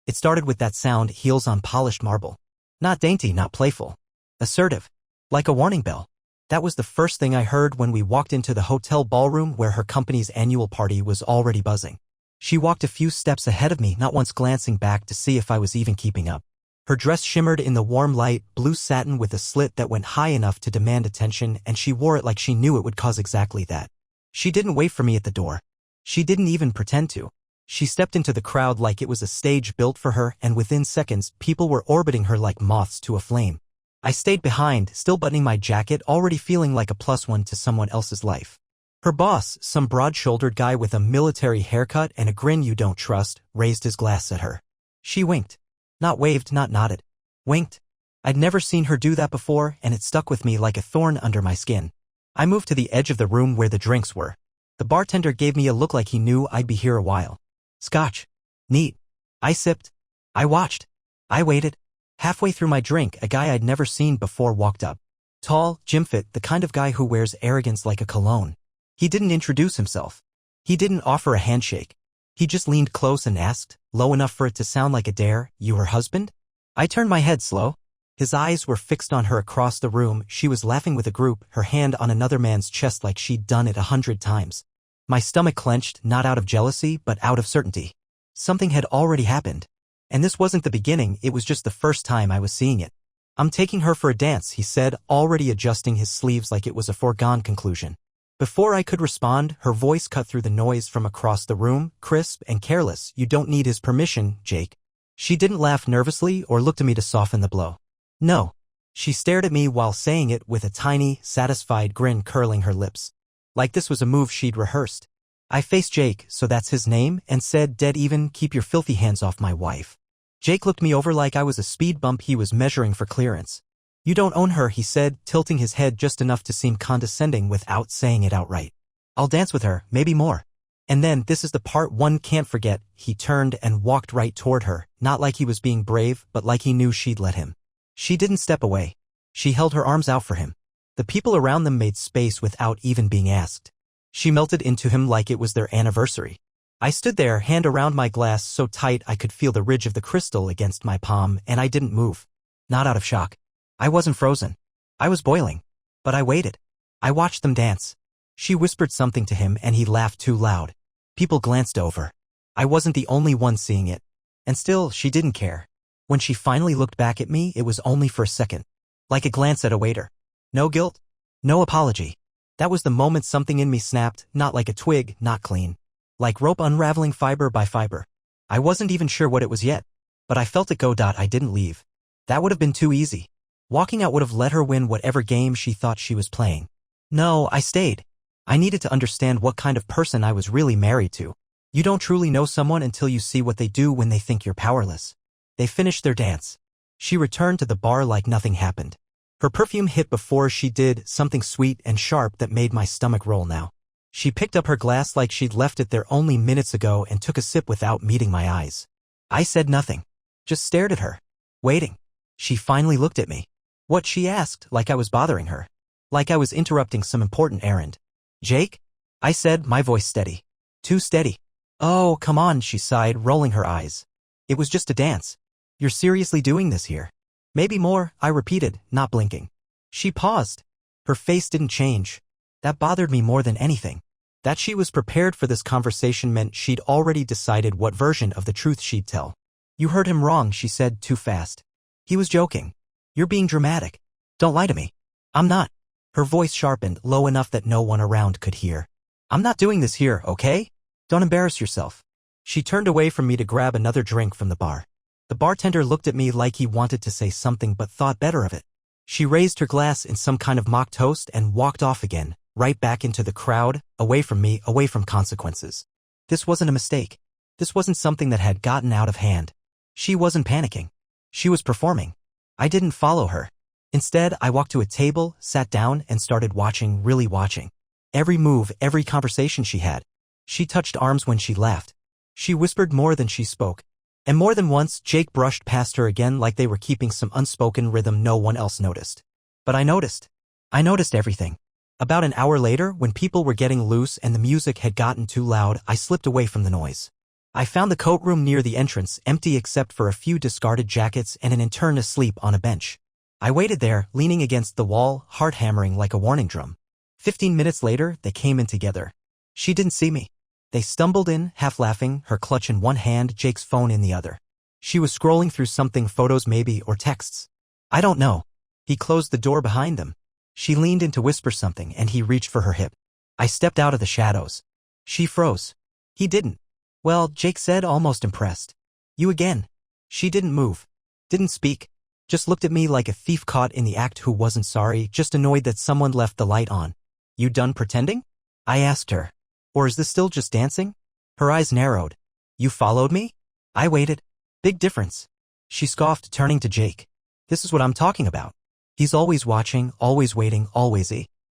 It started with that sound, heels on polished marble. Not dainty, not playful. Assertive. Like a warning bell. That was the first thing I heard when we walked into the hotel ballroom where her company's annual party was already buzzing. She walked a few steps ahead of me, not once glancing back to see if I was even keeping up. Her dress shimmered in the warm light, blue satin with a slit that went high enough to demand attention, and she wore it like she knew it would cause exactly that. She didn't wait for me at the door. She didn't even pretend to. She stepped into the crowd like it was a stage built for her, and within seconds, people were orbiting her like moths to a flame. I stayed behind, still buttoning my jacket, already feeling like a +1 to someone else's life. Her boss, some broad-shouldered guy with a military haircut and a grin you don't trust, raised his glass at her. She winked. Not waved, not nodded. Winked. I'd never seen her do that before, and it stuck with me like a thorn under my skin. I moved to the edge of the room where the drinks were. The bartender gave me a look like he knew I'd be here a while. Scotch. Neat. I sipped. I watched. I waited. Halfway through my drink, a guy I'd never seen before walked up. Tall, gym-fit, the kind of guy who wears arrogance like a cologne. He didn't introduce himself. He didn't offer a handshake. He just leaned close and asked, low enough for it to sound like a dare, "You her husband?" I turned my head slow. His eyes were fixed on her across the room. She was laughing with a group, her hand on another man's chest like she'd done it 100 times. My stomach clenched, not out of jealousy, but out of certainty. Something had already happened. And this wasn't the beginning, it was just the first time I was seeing it. "I'm taking her for a dance," he said, already adjusting his sleeves like it was a foregone conclusion. Before I could respond, her voice cut through the noise from across the room, crisp and careless. "You don't need his permission, Jake." She didn't laugh nervously or look to me to soften the blow. No. She stared at me while saying it with a tiny, satisfied grin curling her lips. Like this was a move she'd rehearsed. I faced Jake, so that's his name, and said dead even, "Keep your filthy hands off my wife." Jake looked me over like I was a speed bump he was measuring for clearance. "You don't own her," he said, tilting his head just enough to seem condescending without saying it outright. "I'll dance with her, maybe more." And then, this is the part one can't forget, he turned and walked right toward her, not like he was being brave, but like he knew she'd let him. She didn't step away. She held her arms out for him. The people around them made space without even being asked. She melted into him like it was their anniversary. I stood there, hand around my glass so tight I could feel the ridge of the crystal against my palm, and I didn't move. Not out of shock. I wasn't frozen. I was boiling. But I waited. I watched them dance. She whispered something to him and he laughed too loud. People glanced over. I wasn't the only one seeing it. And still, she didn't care. When she finally looked back at me, it was only for a second. Like a glance at a waiter. No guilt. No apology. That was the moment something in me snapped, not like a twig, not clean. Like rope unraveling fiber by fiber. I wasn't even sure what it was yet. But I felt it go. I didn't leave. That would have been too easy. Walking out would have let her win whatever game she thought she was playing. No, I stayed. I needed to understand what kind of person I was really married to. You don't truly know someone until you see what they do when they think you're powerless. They finished their dance. She returned to the bar like nothing happened. Her perfume hit before she did, something sweet and sharp that made my stomach roll now. She picked up her glass like she'd left it there only minutes ago and took a sip without meeting my eyes. I said nothing. Just stared at her. Waiting. She finally looked at me. What, she asked, like I was bothering her. Like I was interrupting some important errand. "Jake?" I said, my voice steady. Too steady. "Oh, come on," she sighed, rolling her eyes. "It was just a dance. You're seriously doing this here?" "Maybe more," I repeated, not blinking. She paused. Her face didn't change. That bothered me more than anything. That she was prepared for this conversation meant she'd already decided what version of the truth she'd tell. "You heard him wrong," she said, too fast. "He was joking. You're being dramatic. Don't lie to me." "I'm not." Her voice sharpened, low enough that no one around could hear. "I'm not doing this here, okay? Don't embarrass yourself." She turned away from me to grab another drink from the bar. The bartender looked at me like he wanted to say something but thought better of it. She raised her glass in some kind of mock toast and walked off again, right back into the crowd, away from me, away from consequences. This wasn't a mistake. This wasn't something that had gotten out of hand. She wasn't panicking. She was performing. I didn't follow her. Instead, I walked to a table, sat down, and started watching, really watching. Every move, every conversation she had. She touched arms when she laughed. She whispered more than she spoke. And more than once, Jake brushed past her again like they were keeping some unspoken rhythm no one else noticed. But I noticed. I noticed everything. About an hour later, when people were getting loose and the music had gotten too loud, I slipped away from the noise. I found the coat room near the entrance empty except for a few discarded jackets and an intern asleep on a bench. I waited there, leaning against the wall, heart hammering like a warning drum. 15 minutes later, they came in together. She didn't see me. They stumbled in, half laughing, her clutch in one hand, Jake's phone in the other. She was scrolling through something, photos maybe, or texts. I don't know. He closed the door behind them. She leaned in to whisper something and he reached for her hip. I stepped out of the shadows. She froze. He didn't. Well, Jake said, almost impressed. You again. She didn't move. Didn't speak. Just looked at me like a thief caught in the act who wasn't sorry, just annoyed that someone left the light on. You done pretending? I asked her. Or is this still just dancing? Her eyes narrowed. You followed me? I waited. Big difference. She scoffed, turning to Jake. This is what I'm talking about. He's always watching, always waiting, always.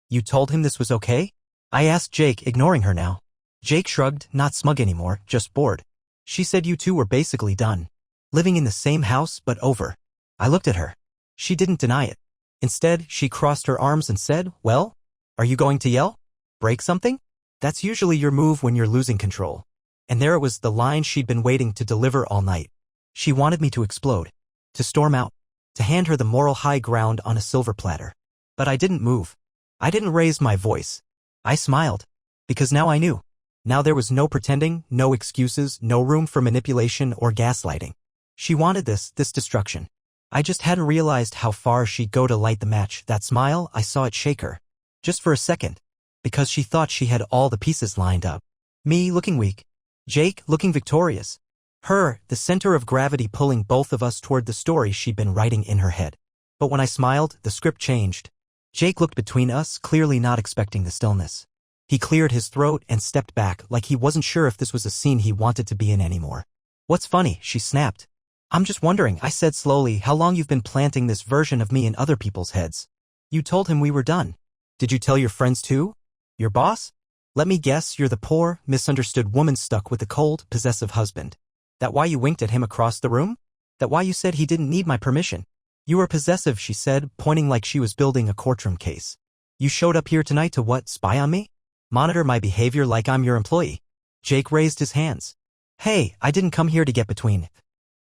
You told him this was okay? I asked Jake, ignoring her now. Jake shrugged, not smug anymore, just bored. She said you two were basically done. Living in the same house, but over. I looked at her. She didn't deny it. Instead, she crossed her arms and said, well, are you going to yell? Break something? That's usually your move when you're losing control. And there it was, the line she'd been waiting to deliver all night. She wanted me to explode. To storm out. To hand her the moral high ground on a silver platter. But I didn't move. I didn't raise my voice. I smiled. Because now I knew. Now there was no pretending, no excuses, no room for manipulation or gaslighting. She wanted this destruction. I just hadn't realized how far she'd go to light the match. That smile, I saw it shake her. Just for a second. Because she thought she had all the pieces lined up. Me looking weak. Jake looking victorious. Her, the center of gravity, pulling both of us toward the story she'd been writing in her head. But when I smiled, the script changed. Jake looked between us, clearly not expecting the stillness. He cleared his throat and stepped back like he wasn't sure if this was a scene he wanted to be in anymore. What's funny? She snapped. I'm just wondering, I said slowly, how long you've been planting this version of me in other people's heads. You told him we were done. Did you tell your friends too? Your boss? Let me guess, you're the poor, misunderstood woman stuck with a cold, possessive husband. That why you winked at him across the room? That why you said he didn't need my permission? You were possessive, she said, pointing like she was building a courtroom case. You showed up here tonight to what, spy on me? Monitor my behavior like I'm your employee. Jake raised his hands. Hey, I didn't come here to get between.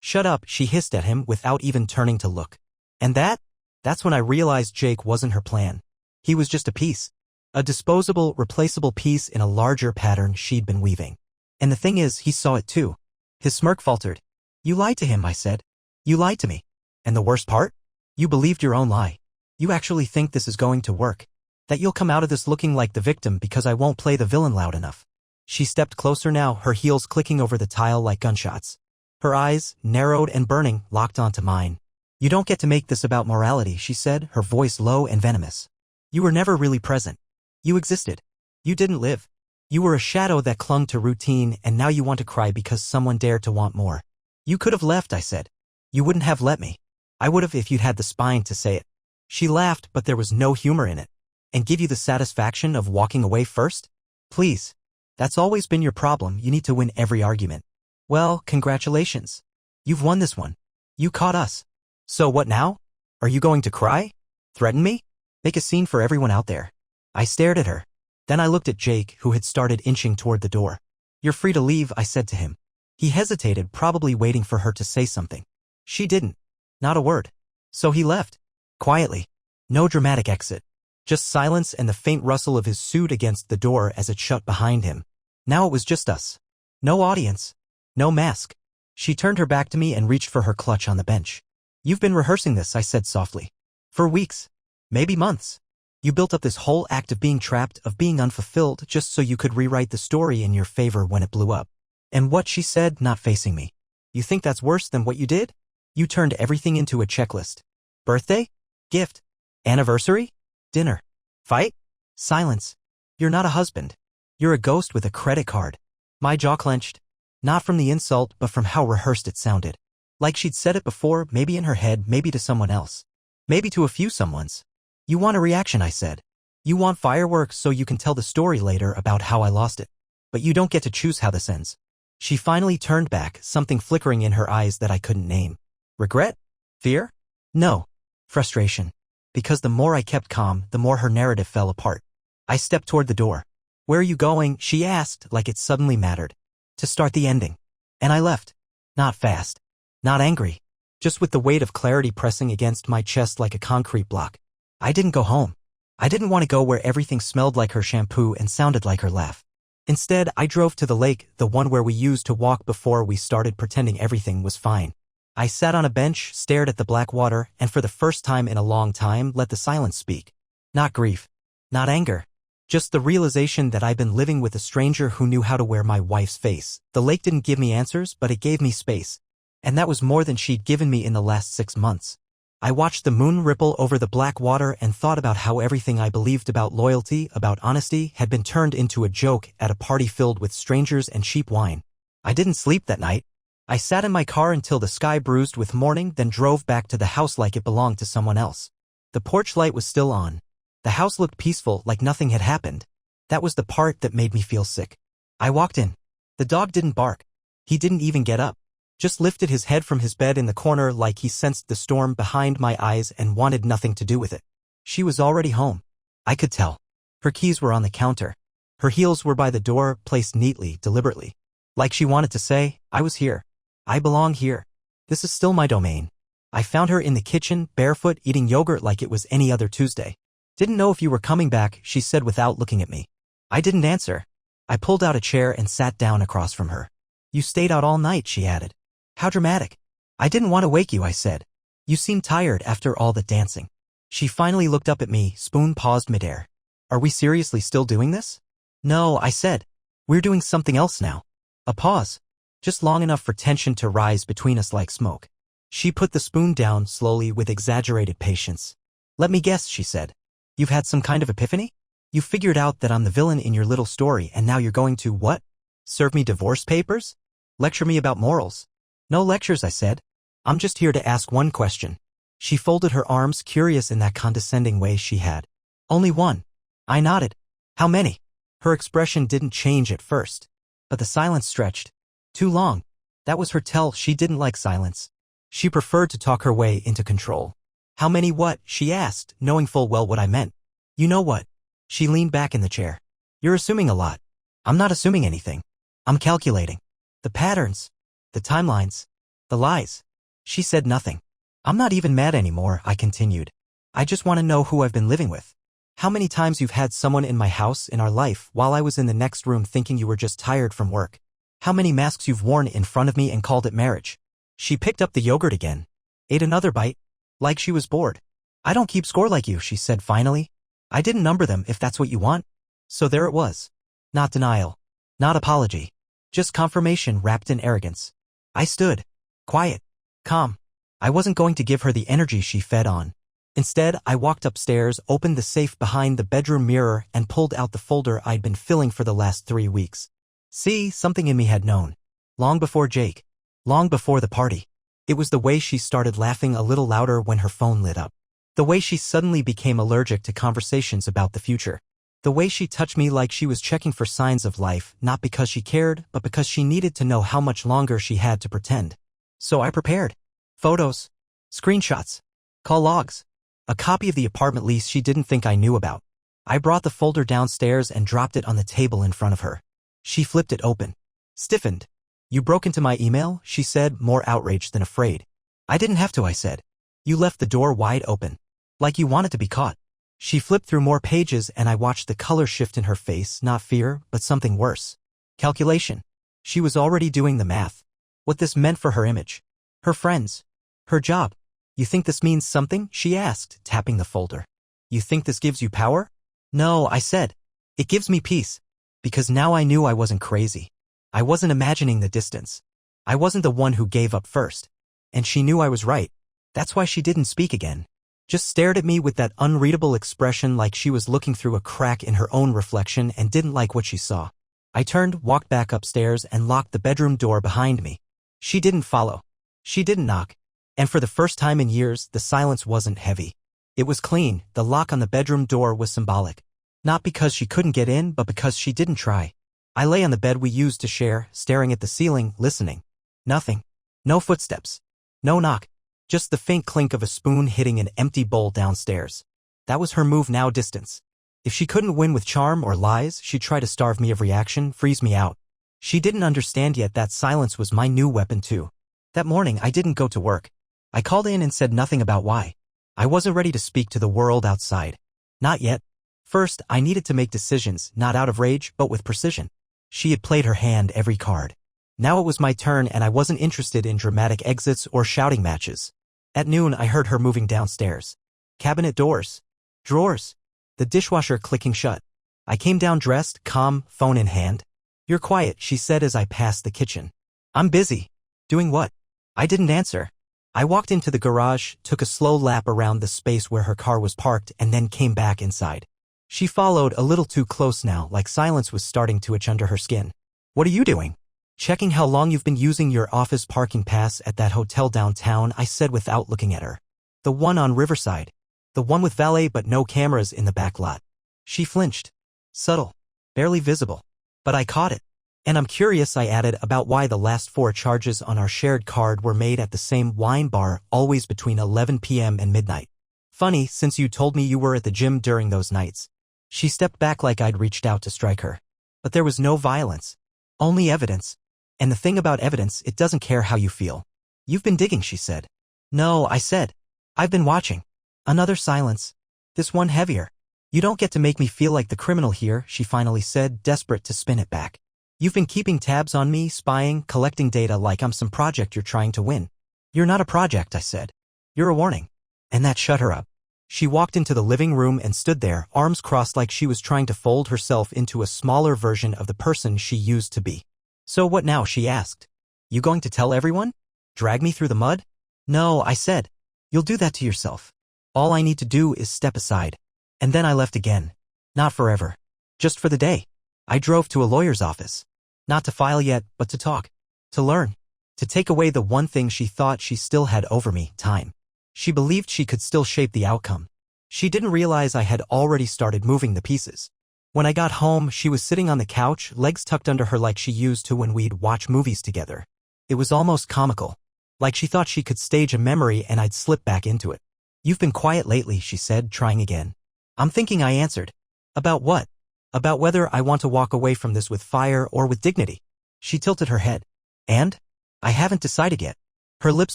Shut up, she hissed at him without even turning to look. And that's when I realized Jake wasn't her plan. He was just a piece. A disposable, replaceable piece in a larger pattern she'd been weaving. And the thing is, he saw it too. His smirk faltered. You lied to him, I said. You lied to me. And the worst part? You believed your own lie. You actually think this is going to work. That you'll come out of this looking like the victim because I won't play the villain loud enough. She stepped closer now, her heels clicking over the tile like gunshots. Her eyes, narrowed and burning, locked onto mine. You don't get to make this about morality, she said, her voice low and venomous. You were never really present. You existed. You didn't live. You were a shadow that clung to routine, and now you want to cry because someone dared to want more. You could have left, I said. You wouldn't have let me. I would have if you'd had the spine to say it. She laughed, but there was no humor in it. And give you the satisfaction of walking away first? Please. That's always been your problem, you need to win every argument. Well, congratulations. You've won this one. You caught us. So what now? Are you going to cry? Threaten me? Make a scene for everyone out there. I stared at her. Then I looked at Jake, who had started inching toward the door. You're free to leave, I said to him. He hesitated, probably waiting for her to say something. She didn't. Not a word. So he left. Quietly. No dramatic exit. Just silence and the faint rustle of his suit against the door as it shut behind him. Now it was just us. No audience. No mask. She turned her back to me and reached for her clutch on the bench. You've been rehearsing this, I said softly. For weeks. Maybe months. You built up this whole act of being trapped, of being unfulfilled, just so you could rewrite the story in your favor when it blew up. And what, she said, not facing me. You think that's worse than what you did? You turned everything into a checklist. Birthday? Gift? Anniversary? Dinner? Fight? Silence. You're not a husband. You're a ghost with a credit card. My jaw clenched. Not from the insult, but from how rehearsed it sounded. Like she'd said it before, maybe in her head, maybe to someone else. Maybe to a few someones. You want a reaction, I said. You want fireworks so you can tell the story later about how I lost it. But you don't get to choose how this ends. She finally turned back, something flickering in her eyes that I couldn't name. Regret? Fear? No. Frustration. Because the more I kept calm, the more her narrative fell apart. I stepped toward the door. Where are you going? She asked, like it suddenly mattered. To start the ending. And I left. Not fast. Not angry. Just with the weight of clarity pressing against my chest like a concrete block. I didn't go home. I didn't want to go where everything smelled like her shampoo and sounded like her laugh. Instead, I drove to the lake, the one where we used to walk before we started pretending everything was fine. I sat on a bench, stared at the black water, and for the first time in a long time let the silence speak. Not grief. Not anger. Just the realization that I'd been living with a stranger who knew how to wear my wife's face. The lake didn't give me answers, but it gave me space. And that was more than she'd given me in the last 6 months. I watched the moon ripple over the black water and thought about how everything I believed about loyalty, about honesty, had been turned into a joke at a party filled with strangers and cheap wine. I didn't sleep that night. I sat in my car until the sky bruised with morning, then drove back to the house like it belonged to someone else. The porch light was still on. The house looked peaceful, like nothing had happened. That was the part that made me feel sick. I walked in. The dog didn't bark. He didn't even get up. Just lifted his head from his bed in the corner like he sensed the storm behind my eyes and wanted nothing to do with it. She was already home. I could tell. Her keys were on the counter. Her heels were by the door, placed neatly, deliberately. Like she wanted to say, I was here. I belong here. This is still my domain. I found her in the kitchen, barefoot, eating yogurt like it was any other Tuesday. Didn't know if you were coming back, she said without looking at me. I didn't answer. I pulled out a chair and sat down across from her. You stayed out all night, she added. How dramatic. I didn't want to wake you, I said. You seemed tired after all the dancing. She finally looked up at me, spoon paused midair. Are we seriously still doing this? No, I said. We're doing something else now. A pause. Just long enough for tension to rise between us like smoke. She put the spoon down slowly with exaggerated patience. Let me guess, she said. You've had some kind of epiphany? You figured out that I'm the villain in your little story and now you're going to, what? Serve me divorce papers? Lecture me about morals? No lectures, I said. I'm just here to ask one question. She folded her arms, curious in that condescending way she had. Only one. I nodded. How many? Her expression didn't change at first. But the silence stretched. Too long. That was her tell. She didn't like silence. She preferred to talk her way into control. How many what? She asked, knowing full well what I meant. You know what? She leaned back in the chair. You're assuming a lot. I'm not assuming anything. I'm calculating. The patterns. The timelines. The lies. She said nothing. I'm not even mad anymore, I continued. I just want to know who I've been living with. How many times you've had someone in my house, in our life, while I was in the next room thinking you were just tired from work. How many masks you've worn in front of me and called it marriage. She picked up the yogurt again. Ate another bite. Like she was bored. I don't keep score like you, she said finally. I didn't number them if that's what you want. So there it was. Not denial. Not apology. Just confirmation wrapped in arrogance. I stood. Quiet. Calm. I wasn't going to give her the energy she fed on. Instead, I walked upstairs, opened the safe behind the bedroom mirror, and pulled out the folder I'd been filling for the last 3 weeks. See, something in me had known. Long before Jake. Long before the party. It was the way she started laughing a little louder when her phone lit up. The way she suddenly became allergic to conversations about the future. The way she touched me like she was checking for signs of life, not because she cared, but because she needed to know how much longer she had to pretend. So I prepared. Photos. Screenshots. Call logs. A copy of the apartment lease she didn't think I knew about. I brought the folder downstairs and dropped it on the table in front of her. She flipped it open. Stiffened. You broke into my email, she said, more outraged than afraid. I didn't have to, I said. You left the door wide open. Like you wanted to be caught. She flipped through more pages and I watched the color shift in her face, not fear, but something worse. Calculation. She was already doing the math. What this meant for her image. Her friends. Her job. You think this means something? She asked, tapping the folder. You think this gives you power? No, I said. It gives me peace. Because now I knew I wasn't crazy. I wasn't imagining the distance. I wasn't the one who gave up first. And she knew I was right. That's why she didn't speak again. Just stared at me with that unreadable expression like she was looking through a crack in her own reflection and didn't like what she saw. I turned, walked back upstairs, and locked the bedroom door behind me. She didn't follow. She didn't knock. And for the first time in years, the silence wasn't heavy. It was clean. The lock on the bedroom door was symbolic. Not because she couldn't get in, but because she didn't try. I lay on the bed we used to share, staring at the ceiling, listening. Nothing. No footsteps. No knock. Just the faint clink of a spoon hitting an empty bowl downstairs. That was her move now, distance. If she couldn't win with charm or lies, she'd try to starve me of reaction, freeze me out. She didn't understand yet that silence was my new weapon too. That morning I didn't go to work. I called in and said nothing about why. I wasn't ready to speak to the world outside. Not yet. First, I needed to make decisions, not out of rage, but with precision. She had played her hand every card. Now it was my turn and I wasn't interested in dramatic exits or shouting matches. At noon I heard her moving downstairs. Cabinet doors. Drawers. The dishwasher clicking shut. I came down dressed, calm, phone in hand. "You're quiet," she said as I passed the kitchen. "I'm busy." "Doing what?" I didn't answer. I walked into the garage, took a slow lap around the space where her car was parked and then came back inside. She followed a little too close now, like silence was starting to itch under her skin. "What are you doing?" "Checking how long you've been using your office parking pass at that hotel downtown," I said without looking at her. "The one on Riverside. The one with valet but no cameras in the back lot." She flinched. Subtle. Barely visible. But I caught it. "And I'm curious," I added, "about why the last 4 charges on our shared card were made at the same wine bar, always between 11 p.m. and midnight. Funny, since you told me you were at the gym during those nights." She stepped back like I'd reached out to strike her. But there was no violence. Only evidence. And the thing about evidence, it doesn't care how you feel. "You've been digging," she said. "No," I said. "I've been watching." Another silence. This one heavier. "You don't get to make me feel like the criminal here," she finally said, desperate to spin it back. "You've been keeping tabs on me, spying, collecting data like I'm some project you're trying to win." "You're not a project," I said. "You're a warning." And that shut her up. She walked into the living room and stood there, arms crossed like she was trying to fold herself into a smaller version of the person she used to be. "So what now?" she asked. "You going to tell everyone? Drag me through the mud?" "No," I said. "You'll do that to yourself. All I need to do is step aside." And then I left again. Not forever. Just for the day. I drove to a lawyer's office. Not to file yet, but to talk. To learn. To take away the one thing she thought she still had over me, time. She believed she could still shape the outcome. She didn't realize I had already started moving the pieces. When I got home, she was sitting on the couch, legs tucked under her like she used to when we'd watch movies together. It was almost comical. Like she thought she could stage a memory and I'd slip back into it. "You've been quiet lately," she said, trying again. "I'm thinking," I answered. "About what?" "About whether I want to walk away from this with fire or with dignity." She tilted her head. "And? I haven't decided yet." Her lips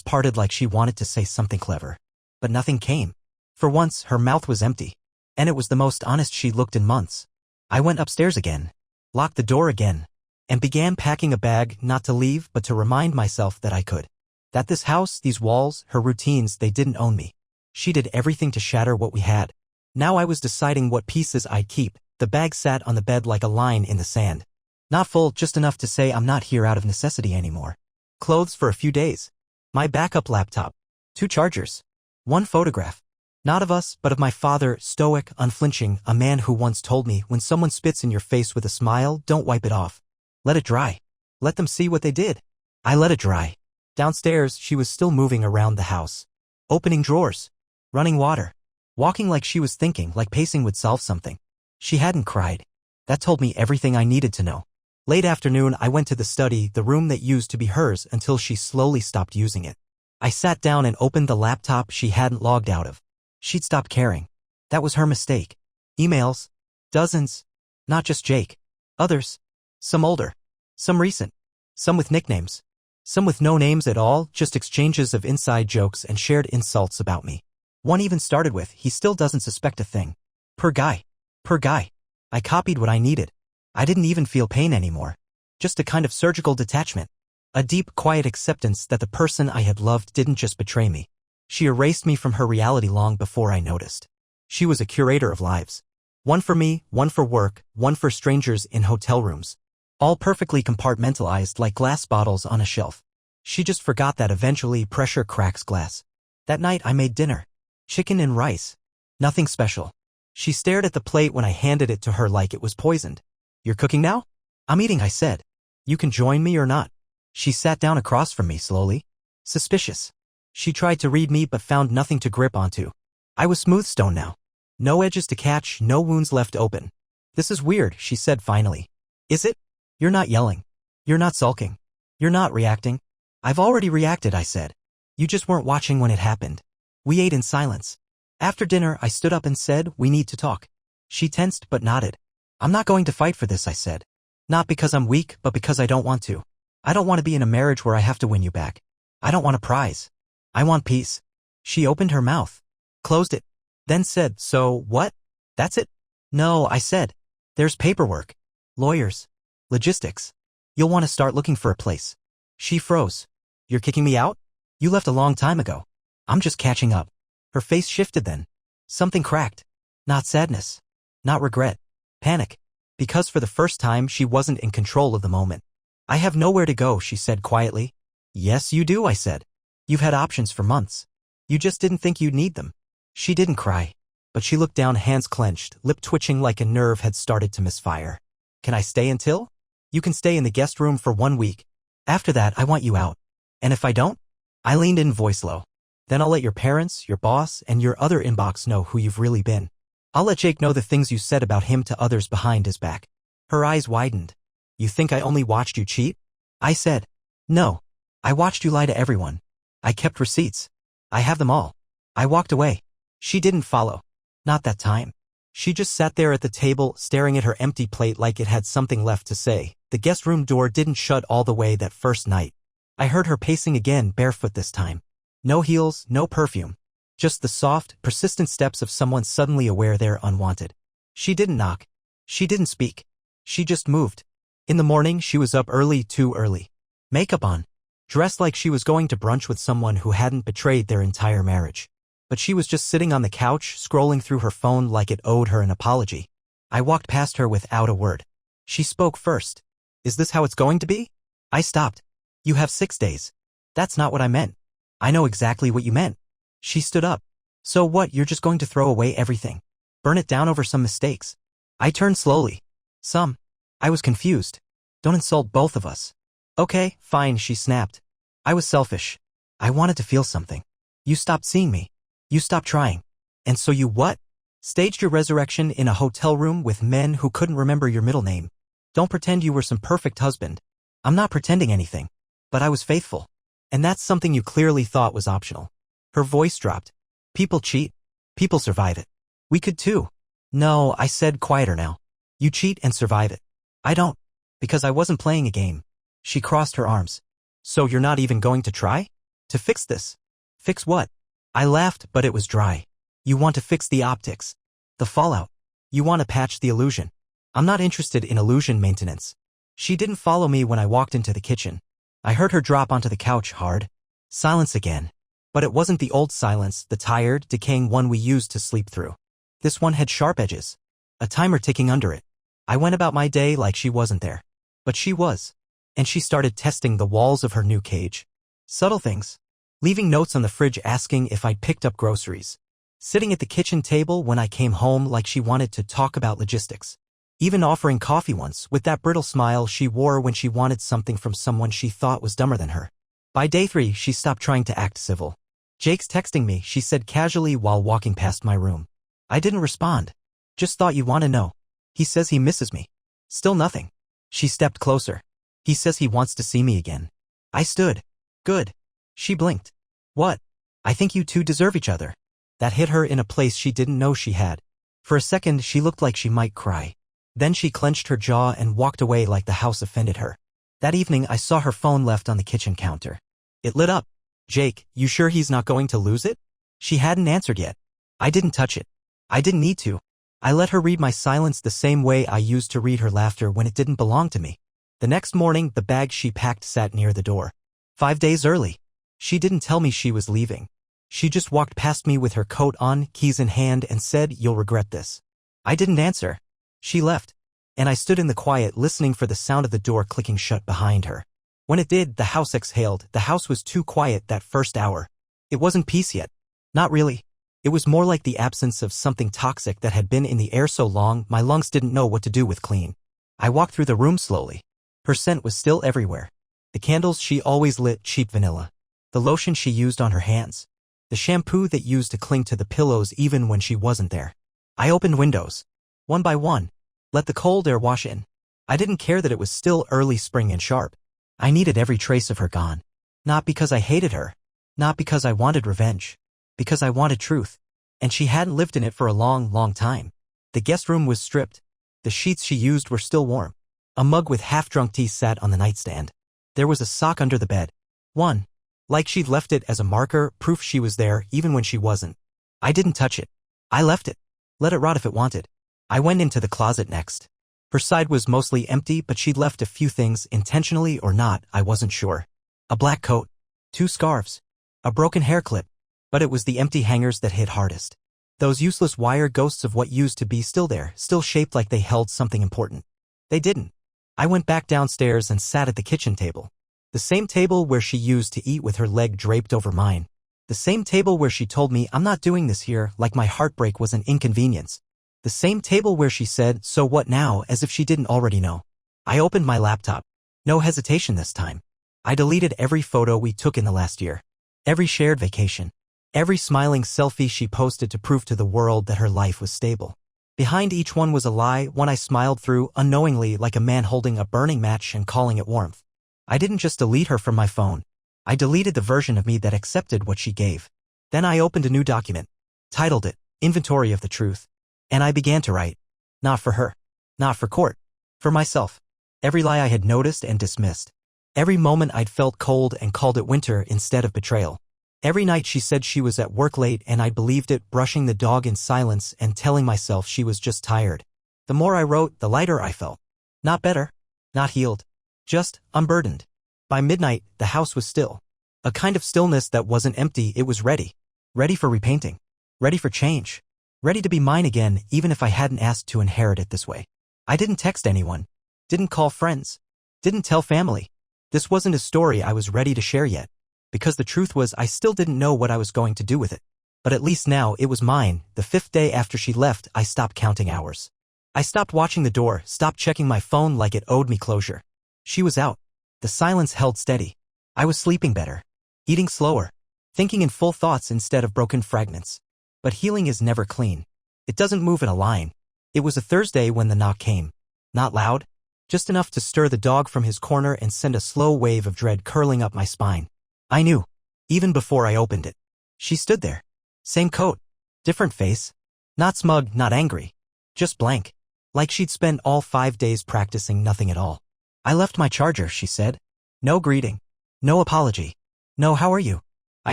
parted like she wanted to say something clever. But nothing came. For once, her mouth was empty. And it was the most honest she'd looked in months. I went upstairs again. Locked the door again. And began packing a bag, not to leave, but to remind myself that I could. That this house, these walls, her routines, they didn't own me. She did everything to shatter what we had. Now I was deciding what pieces I'd keep. The bag sat on the bed like a line in the sand. Not full, just enough to say I'm not here out of necessity anymore. Clothes for a few days. My backup laptop. 2 chargers. 1 photograph. Not of us, but of my father, stoic, unflinching, a man who once told me, when someone spits in your face with a smile, don't wipe it off. Let it dry. Let them see what they did. I let it dry. Downstairs, she was still moving around the house. Opening drawers. Running water. Walking like she was thinking, like pacing would solve something. She hadn't cried. That told me everything I needed to know. Late afternoon, I went to the study, the room that used to be hers, until she slowly stopped using it. I sat down and opened the laptop she hadn't logged out of. She'd stopped caring. That was her mistake. Emails. Dozens. Not just Jake. Others. Some older. Some recent. Some with nicknames. Some with no names at all, just exchanges of inside jokes and shared insults about me. One even started with, "He still doesn't suspect a thing." Per guy. Per guy. I copied what I needed. I didn't even feel pain anymore. Just a kind of surgical detachment. A deep, quiet acceptance that the person I had loved didn't just betray me. She erased me from her reality long before I noticed. She was a curator of lives. One for me, one for work, one for strangers in hotel rooms. All perfectly compartmentalized like glass bottles on a shelf. She just forgot that eventually pressure cracks glass. That night I made dinner. Chicken and rice. Nothing special. She stared at the plate when I handed it to her like it was poisoned. "You're cooking now?" "I'm eating," I said. "You can join me or not." She sat down across from me slowly. Suspicious. She tried to read me but found nothing to grip onto. I was smooth stone now. No edges to catch, no wounds left open. "This is weird," she said finally. "Is it? You're not yelling. You're not sulking. You're not reacting." "I've already reacted," I said. "You just weren't watching when it happened." We ate in silence. After dinner, I stood up and said, "We need to talk." She tensed but nodded. "I'm not going to fight for this," I said. Not because I'm weak, but because I don't want to. I don't want to be in a marriage where I have to win you back. I don't want a prize. I want peace. She opened her mouth, closed it, then said, so what? That's it? No, I said. There's paperwork, lawyers, logistics. You'll want to start looking for a place. She froze. You're kicking me out? You left a long time ago. I'm just catching up. Her face shifted then. Something cracked. Not sadness. Not regret. Panic. Because for the first time she wasn't in control of the moment. I have nowhere to go, she said quietly. Yes, you do, I said. You've had options for months. You just didn't think you'd need them. She didn't cry, but she looked down, hands clenched, lip twitching like a nerve had started to misfire. Can I stay until? You can stay in the guest room for 1 week. After that, I want you out. And if I don't? I leaned in, voice low. Then I'll let your parents, your boss, and your other inbox know who you've really been. I'll let Jake know the things you said about him to others behind his back. Her eyes widened. You think I only watched you cheat? I said. No. I watched you lie to everyone. I kept receipts. I have them all. I walked away. She didn't follow. Not that time. She just sat there at the table, staring at her empty plate like it had something left to say. The guest room door didn't shut all the way that first night. I heard her pacing again, barefoot this time. No heels, no perfume. Just the soft, persistent steps of someone suddenly aware they're unwanted. She didn't knock. She didn't speak. She just moved. In the morning, she was up early, too early. Makeup on. Dressed like she was going to brunch with someone who hadn't betrayed their entire marriage. But she was just sitting on the couch, scrolling through her phone like it owed her an apology. I walked past her without a word. She spoke first. Is this how it's going to be? I stopped. You have 6 days. That's not what I meant. I know exactly what you meant. She stood up. So what, you're just going to throw away everything? Burn it down over some mistakes? I turned slowly. Some. I was confused. Don't insult both of us. Okay, fine, she snapped. I was selfish. I wanted to feel something. You stopped seeing me. You stopped trying. And so you what? Staged your resurrection in a hotel room with men who couldn't remember your middle name. Don't pretend you were some perfect husband. I'm not pretending anything. But I was faithful. And that's something you clearly thought was optional. Her voice dropped. People cheat. People survive it. We could too. No, I said, quieter now. You cheat and survive it. I don't. Because I wasn't playing a game. She crossed her arms. So you're not even going to try? To fix this? Fix what? I laughed, but it was dry. You want to fix the optics. The fallout. You want to patch the illusion. I'm not interested in illusion maintenance. She didn't follow me when I walked into the kitchen. I heard her drop onto the couch hard. Silence again. But it wasn't the old silence, the tired, decaying one we used to sleep through. This one had sharp edges. A timer ticking under it. I went about my day like she wasn't there. But she was. And she started testing the walls of her new cage. Subtle things. Leaving notes on the fridge asking if I'd picked up groceries. Sitting at the kitchen table when I came home like she wanted to talk about logistics. Even offering coffee once with that brittle smile she wore when she wanted something from someone she thought was dumber than her. By day 3, she stopped trying to act civil. Jake's texting me, she said casually while walking past my room. I didn't respond. Just thought you'd want to know. He says he misses me. Still nothing. She stepped closer. He says he wants to see me again. I stood. Good. She blinked. What? I think you two deserve each other. That hit her in a place she didn't know she had. For a second, she looked like she might cry. Then she clenched her jaw and walked away like the house offended her. That evening, I saw her phone left on the kitchen counter. It lit up. Jake, you sure he's not going to lose it? She hadn't answered yet. I didn't touch it. I didn't need to. I let her read my silence the same way I used to read her laughter when it didn't belong to me. The next morning, the bag she packed sat near the door. 5 days early. She didn't tell me she was leaving. She just walked past me with her coat on, keys in hand, and said, "You'll regret this." I didn't answer. She left. And I stood in the quiet listening for the sound of the door clicking shut behind her. When it did, the house exhaled. The house was too quiet that first hour. It wasn't peace yet. Not really. It was more like the absence of something toxic that had been in the air so long my lungs didn't know what to do with clean. I walked through the room slowly. Her scent was still everywhere. The candles she always lit, cheap vanilla. The lotion she used on her hands. The shampoo that used to cling to the pillows even when she wasn't there. I opened windows. One by one. Let the cold air wash in. I didn't care that it was still early spring and sharp. I needed every trace of her gone. Not because I hated her. Not because I wanted revenge. Because I wanted truth. And she hadn't lived in it for a long, long time. The guest room was stripped. The sheets she used were still warm. A mug with half-drunk tea sat on the nightstand. There was a sock under the bed. One. Like she'd left it as a marker, proof she was there even when she wasn't. I didn't touch it. I left it. Let it rot if it wanted. I went into the closet next. Her side was mostly empty, but she'd left a few things, intentionally or not, I wasn't sure. A black coat. 2 scarves. A broken hair clip. But it was the empty hangers that hit hardest. Those useless wire ghosts of what used to be still there, still shaped like they held something important. They didn't. I went back downstairs and sat at the kitchen table. The same table where she used to eat with her leg draped over mine. The same table where she told me I'm not doing this here, like my heartbreak was an inconvenience. The same table where she said, so what now, as if she didn't already know. I opened my laptop. No hesitation this time. I deleted every photo we took in the last year. Every shared vacation. Every smiling selfie she posted to prove to the world that her life was stable. Behind each one was a lie, one I smiled through unknowingly like a man holding a burning match and calling it warmth. I didn't just delete her from my phone. I deleted the version of me that accepted what she gave. Then I opened a new document. Titled it, Inventory of the Truth. And I began to write. Not for her. Not for court. For myself. Every lie I had noticed and dismissed. Every moment I'd felt cold and called it winter instead of betrayal. Every night she said she was at work late and I believed it, brushing the dog in silence and telling myself she was just tired. The more I wrote, the lighter I felt. Not better. Not healed. Just unburdened. By midnight, the house was still. A kind of stillness that wasn't empty, it was ready. Ready for repainting. Ready for change. Ready to be mine again, even if I hadn't asked to inherit it this way. I didn't text anyone. Didn't call friends. Didn't tell family. This wasn't a story I was ready to share yet. Because the truth was I still didn't know what I was going to do with it. But at least now it was mine. The 5th day after she left, I stopped counting hours. I stopped watching the door, stopped checking my phone like it owed me closure. She was out. The silence held steady. I was sleeping better. Eating slower. Thinking in full thoughts instead of broken fragments. But healing is never clean. It doesn't move in a line. It was a Thursday when the knock came. Not loud. Just enough to stir the dog from his corner and send a slow wave of dread curling up my spine. I knew. Even before I opened it. She stood there. Same coat. Different face. Not smug, not angry. Just blank. Like she'd spent all 5 days practicing nothing at all. I left my charger, she said. No greeting. No apology. No how are you? I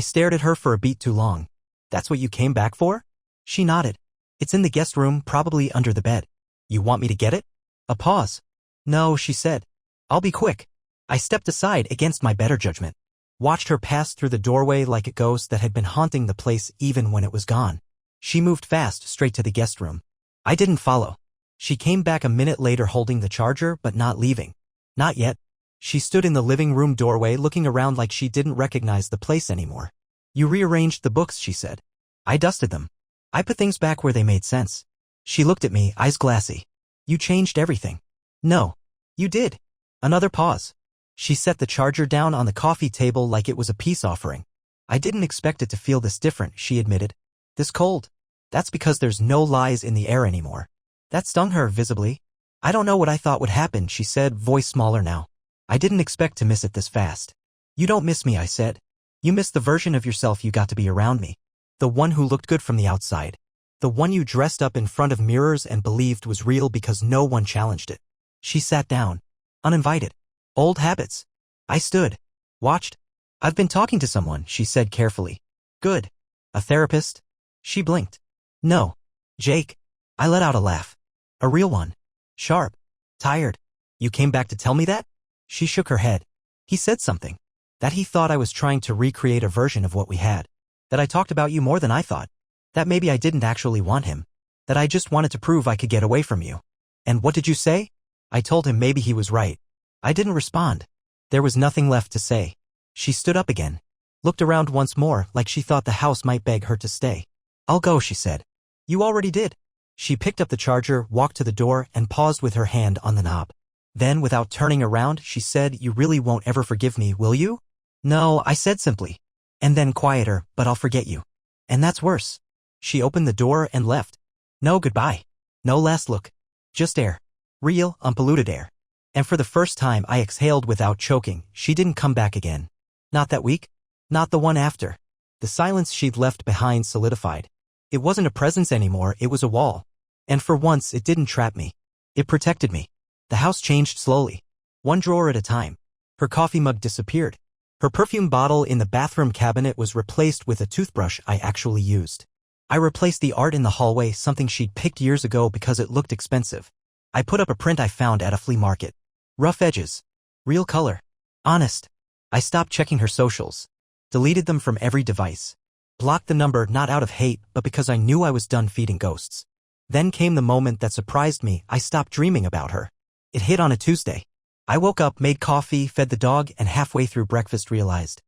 stared at her for a beat too long. That's what you came back for? She nodded. It's in the guest room, probably under the bed. You want me to get it? A pause. No, she said. I'll be quick. I stepped aside against my better judgment. Watched her pass through the doorway like a ghost that had been haunting the place even when it was gone. She moved fast straight to the guest room. I didn't follow. She came back a minute later holding the charger but not leaving. Not yet. She stood in the living room doorway looking around like she didn't recognize the place anymore. You rearranged the books, she said. I dusted them. I put things back where they made sense. She looked at me, eyes glassy. You changed everything. No. You did. Another pause. She set the charger down on the coffee table like it was a peace offering. I didn't expect it to feel this different, she admitted. This cold. That's because there's no lies in the air anymore. That stung her visibly. I don't know what I thought would happen, she said, voice smaller now. I didn't expect to miss it this fast. You don't miss me, I said. You miss the version of yourself you got to be around me. The one who looked good from the outside. The one you dressed up in front of mirrors and believed was real because no one challenged it. She sat down. Uninvited. Old habits. I stood. Watched. I've been talking to someone, she said carefully. Good. A therapist? She blinked. No. Jake. I let out a laugh. A real one. Sharp. Tired. You came back to tell me that? She shook her head. He said something. That he thought I was trying to recreate a version of what we had. That I talked about you more than I thought. That maybe I didn't actually want him. That I just wanted to prove I could get away from you. And what did you say? I told him maybe he was right. I didn't respond. There was nothing left to say. She stood up again. Looked around once more like she thought the house might beg her to stay. I'll go, she said. You already did. She picked up the charger, walked to the door, and paused with her hand on the knob. Then, without turning around, she said, You really won't ever forgive me, will you? No, I said simply. And then quieter, but I'll forget you. And that's worse. She opened the door and left. No goodbye. No last look. Just air. Real, unpolluted air. And for the first time I exhaled without choking. She didn't come back again. Not that week. Not the one after. The silence she'd left behind solidified. It wasn't a presence anymore, it was a wall. And for once it didn't trap me. It protected me. The house changed slowly, one drawer at a time. Her coffee mug disappeared. Her perfume bottle in the bathroom cabinet was replaced with a toothbrush I actually used. I replaced the art in the hallway, something she'd picked years ago because it looked expensive. I put up a print I found at a flea market. Rough edges. Real color. Honest. I stopped checking her socials. Deleted them from every device. Blocked the number not out of hate, but because I knew I was done feeding ghosts. Then came the moment that surprised me. I stopped dreaming about her. It hit on a Tuesday. I woke up, made coffee, fed the dog, and halfway through breakfast realized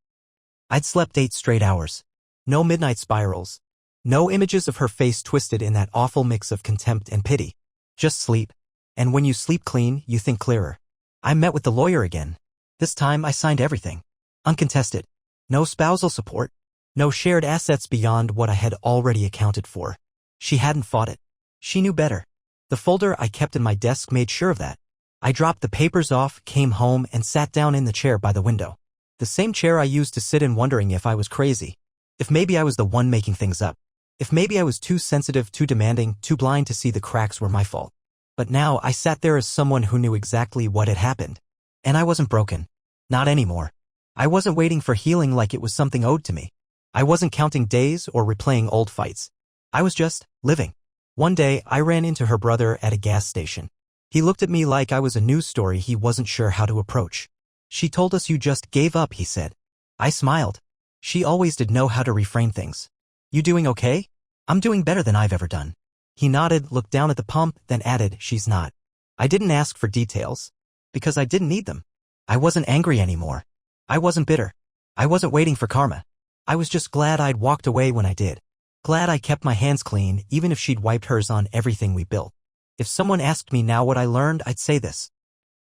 I'd slept 8 straight hours. No midnight spirals. No images of her face twisted in that awful mix of contempt and pity. Just sleep. And when you sleep clean, you think clearer. I met with the lawyer again. This time I signed everything. Uncontested. No spousal support. No shared assets beyond what I had already accounted for. She hadn't fought it. She knew better. The folder I kept in my desk made sure of that. I dropped the papers off, came home, and sat down in the chair by the window. The same chair I used to sit in wondering if I was crazy. If maybe I was the one making things up. If maybe I was too sensitive, too demanding, too blind to see the cracks were my fault. But now I sat there as someone who knew exactly what had happened. And I wasn't broken. Not anymore. I wasn't waiting for healing like it was something owed to me. I wasn't counting days or replaying old fights. I was just living. One day, I ran into her brother at a gas station. He looked at me like I was a news story he wasn't sure how to approach. She told us you just gave up, he said. I smiled. She always did know how to reframe things. You doing okay? I'm doing better than I've ever done. He nodded, looked down at the pump, then added, she's not. I didn't ask for details. Because I didn't need them. I wasn't angry anymore. I wasn't bitter. I wasn't waiting for karma. I was just glad I'd walked away when I did. Glad I kept my hands clean, even if she'd wiped hers on everything we built. If someone asked me now what I learned, I'd say this.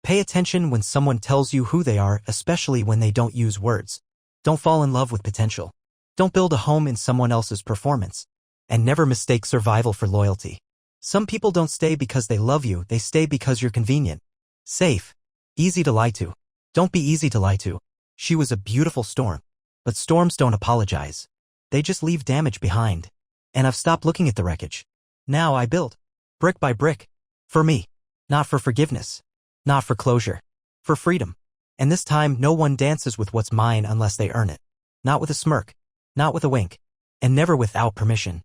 Pay attention when someone tells you who they are, especially when they don't use words. Don't fall in love with potential. Don't build a home in someone else's performance. And never mistake survival for loyalty. Some people don't stay because they love you, they stay because you're convenient. Safe. Easy to lie to. Don't be easy to lie to. She was a beautiful storm. But storms don't apologize. They just leave damage behind. And I've stopped looking at the wreckage. Now I build. Brick by brick. For me. Not for forgiveness. Not for closure. For freedom. And this time no one dances with what's mine unless they earn it. Not with a smirk. Not with a wink. And never without permission.